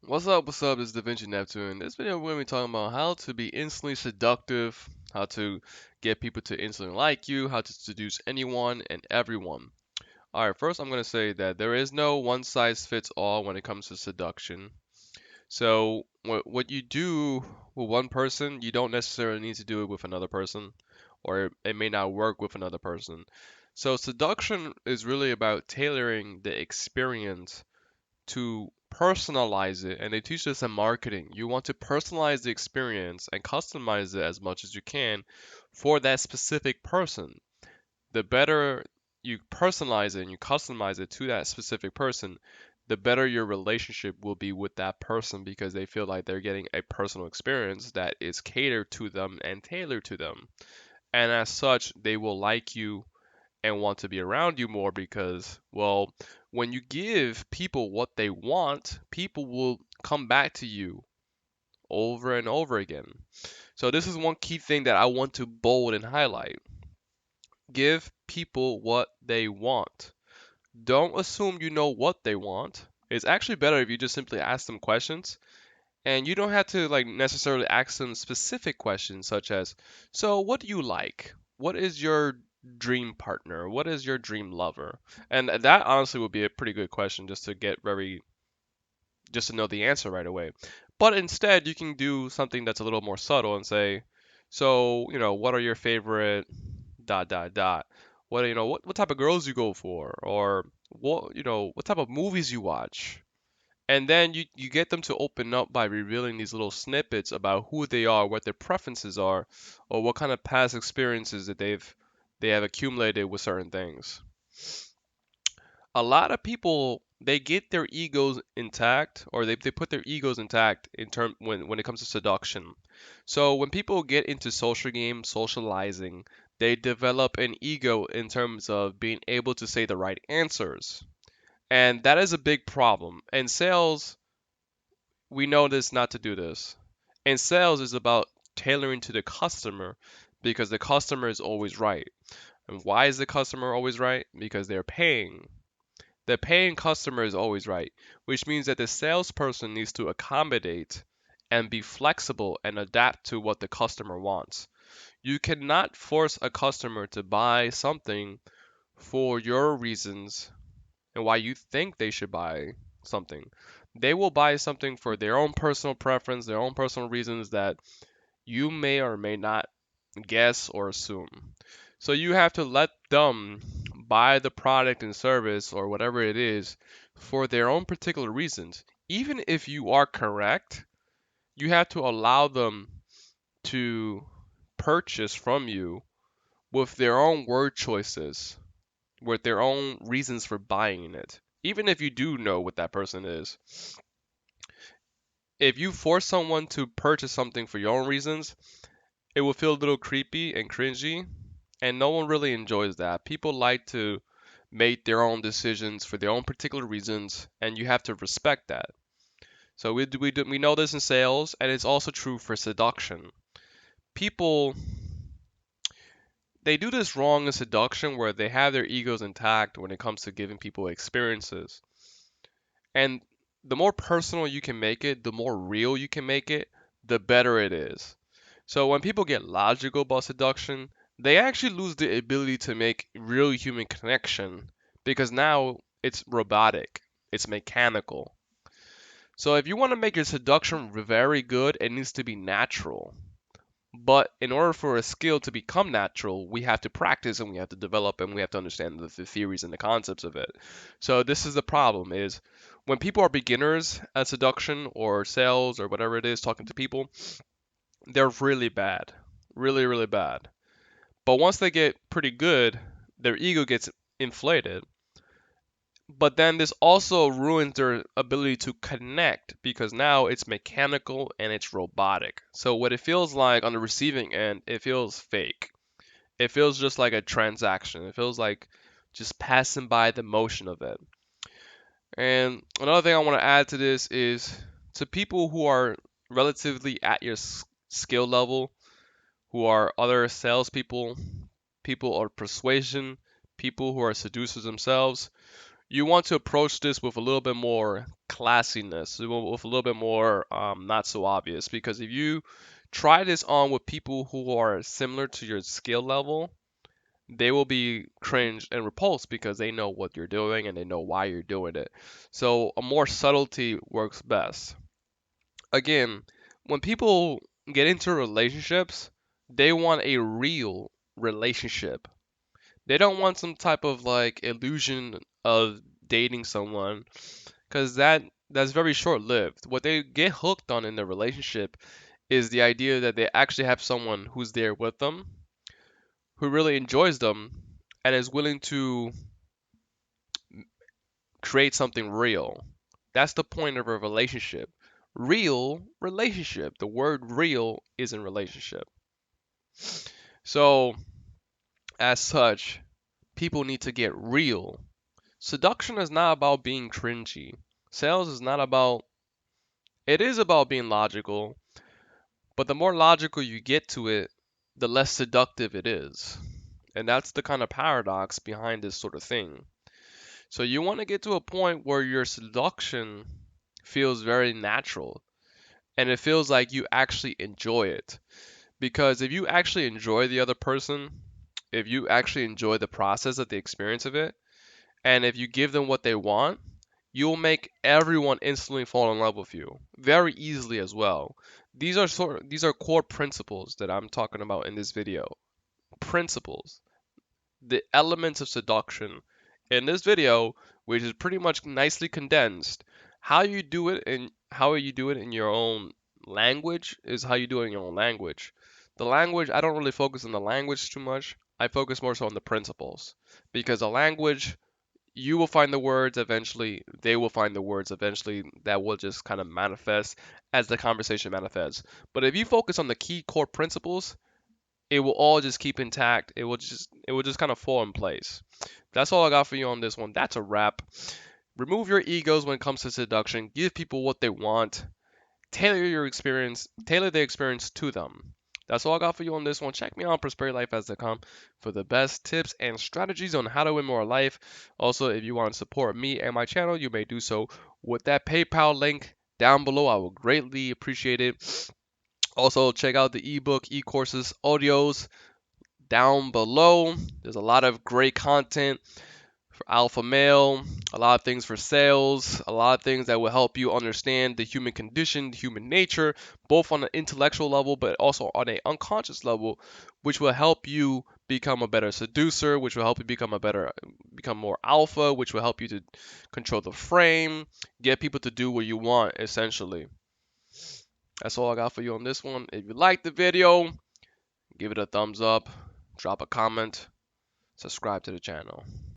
What's up? What's up? This is Davinci Neptune. This video we're going to be talking about how to be instantly seductive, how to get people to instantly like you, how to seduce anyone and everyone. Alright, first I'm going to say that there is no one size fits all when it comes to seduction. So, what you do with one person, you don't necessarily need to do it with another person, or it may not work with another person. So, seduction is really about tailoring the experience to personalize it, and they teach this in marketing. You want to personalize the experience and customize it as much as you can for that specific person. The better you personalize it and you customize it to that specific person, the better your relationship will be with that person because they feel like they're getting a personal experience that is catered to them and tailored to them. And as such, they will like you and want to be around you more because, well, when you give people what they want, people will come back to you over and over again. So, this is one key thing that I want to bold and highlight. Give people what they want. Don't assume you know what they want. It's actually better if you just simply ask them questions. And you don't have to like necessarily ask them specific questions such as, so what do you like? What is your dream partner? What is your dream lover? And that honestly would be a pretty good question just to know the answer right away. But instead, you can do something that's a little more subtle and say, so, what are your favorite dot dot dot? What type of girls you go for? Or what type of movies you watch? And then you get them to open up by revealing these little snippets about who they are, what their preferences are, or what kind of past experiences that they have accumulated with certain things. A lot of people they get their egos intact or they put their egos intact in term when it comes to seduction. So when people get into social games, socializing, they develop an ego in terms of being able to say the right answers. And that is a big problem. In sales, we know this not to do this. And sales is about tailoring to the customer because the customer is always right. And why is the customer always right? Because they're paying. The paying customer is always right, which means that the salesperson needs to accommodate and be flexible and adapt to what the customer wants. You cannot force a customer to buy something for your reasons and why you think they should buy something. They will buy something for their own personal preference, their own personal reasons that you may or may not guess or assume. So you have to let them buy the product and service or whatever it is for their own particular reasons. Even if you are correct, you have to allow them to purchase from you with their own word choices, with their own reasons for buying it. Even if you do know what that person is. If you force someone to purchase something for your own reasons, it will feel a little creepy and cringy, and no one really enjoys that. People like to make their own decisions for their own particular reasons, and you have to respect that. So we know this in sales, and it's also true for seduction. People they do this wrong in seduction where they have their egos intact when it comes to giving people experiences. And the more personal you can make it, the more real you can make it, the better it is. So when people get logical about seduction, they actually lose the ability to make real human connection because now it's robotic, it's mechanical. So if you want to make your seduction very good, it needs to be natural. But in order for a skill to become natural, we have to practice and we have to develop and we have to understand the theories and the concepts of it. So this is the problem is when people are beginners at seduction or sales or whatever it is, talking to people, they're really bad. Really, really bad. But once they get pretty good, their ego gets inflated. But then this also ruins their ability to connect because now it's mechanical and it's robotic. So what it feels like on the receiving end, it feels fake. It feels just like a transaction. It feels like just passing by the motion of it. And another thing I want to add to this is to people who are relatively at your skill level, who are other salespeople, people of persuasion, people who are seducers themselves, You want to approach this with a little bit more classiness, with a little bit more not so obvious. Because if you try this on with people who are similar to your skill level, they will be cringed and repulsed because they know what you're doing and they know why you're doing it. So a more subtlety works best. Again, when people get into relationships, they want a real relationship. They don't want some type of like illusion of dating someone because that's very short-lived. What they get hooked on in their relationship is the idea that they actually have someone who's there with them, who really enjoys them, and is willing to create something real. That's the point of a relationship. Real relationship. The word real is in relationship. So, as such, people need to get real. Seduction is not about being cringy. Sales is not about, it is about being logical, but the more logical you get to it, the less seductive it is. And that's the kind of paradox behind this sort of thing. So you want to get to a point where your seduction feels very natural and it feels like you actually enjoy it. Because if you actually enjoy the other person, if you actually enjoy the process of the experience of it, and if you give them what they want, you'll make everyone instantly fall in love with you very easily as well. These are core principles that I'm talking about in this video. Principles, the elements of seduction in this video, which is pretty much nicely condensed. How you do it in your own language is how you do it in your own language. The language, I don't really focus on the language too much. I focus more so on the principles because the language, you will find the words eventually, they will find the words eventually, that will just kind of manifest as the conversation manifests. But if you focus on the key core principles, it will all just keep intact. It will just kind of fall in place. That's all I got for you on this one. That's a wrap. Remove your egos when it comes to seduction. Give people what they want. Tailor the experience to them. That's all I got for you on this one. Check me out on prosperitylife.com for the best tips and strategies on how to win more life. Also, if you want to support me and my channel, you may do so with that PayPal link down below. I will greatly appreciate it. Also, check out the ebook, e-courses, audios down below. There's a lot of great content for alpha male, a lot of things for sales, a lot of things that will help you understand the human condition, the human nature, both on an intellectual level but also on an unconscious level, which will help you become a better seducer, which will help you become more alpha, which will help you to control the frame, get people to do what you want essentially. That's all I got for you on this one. If you liked the video, give it a thumbs up, drop a comment, subscribe to the channel.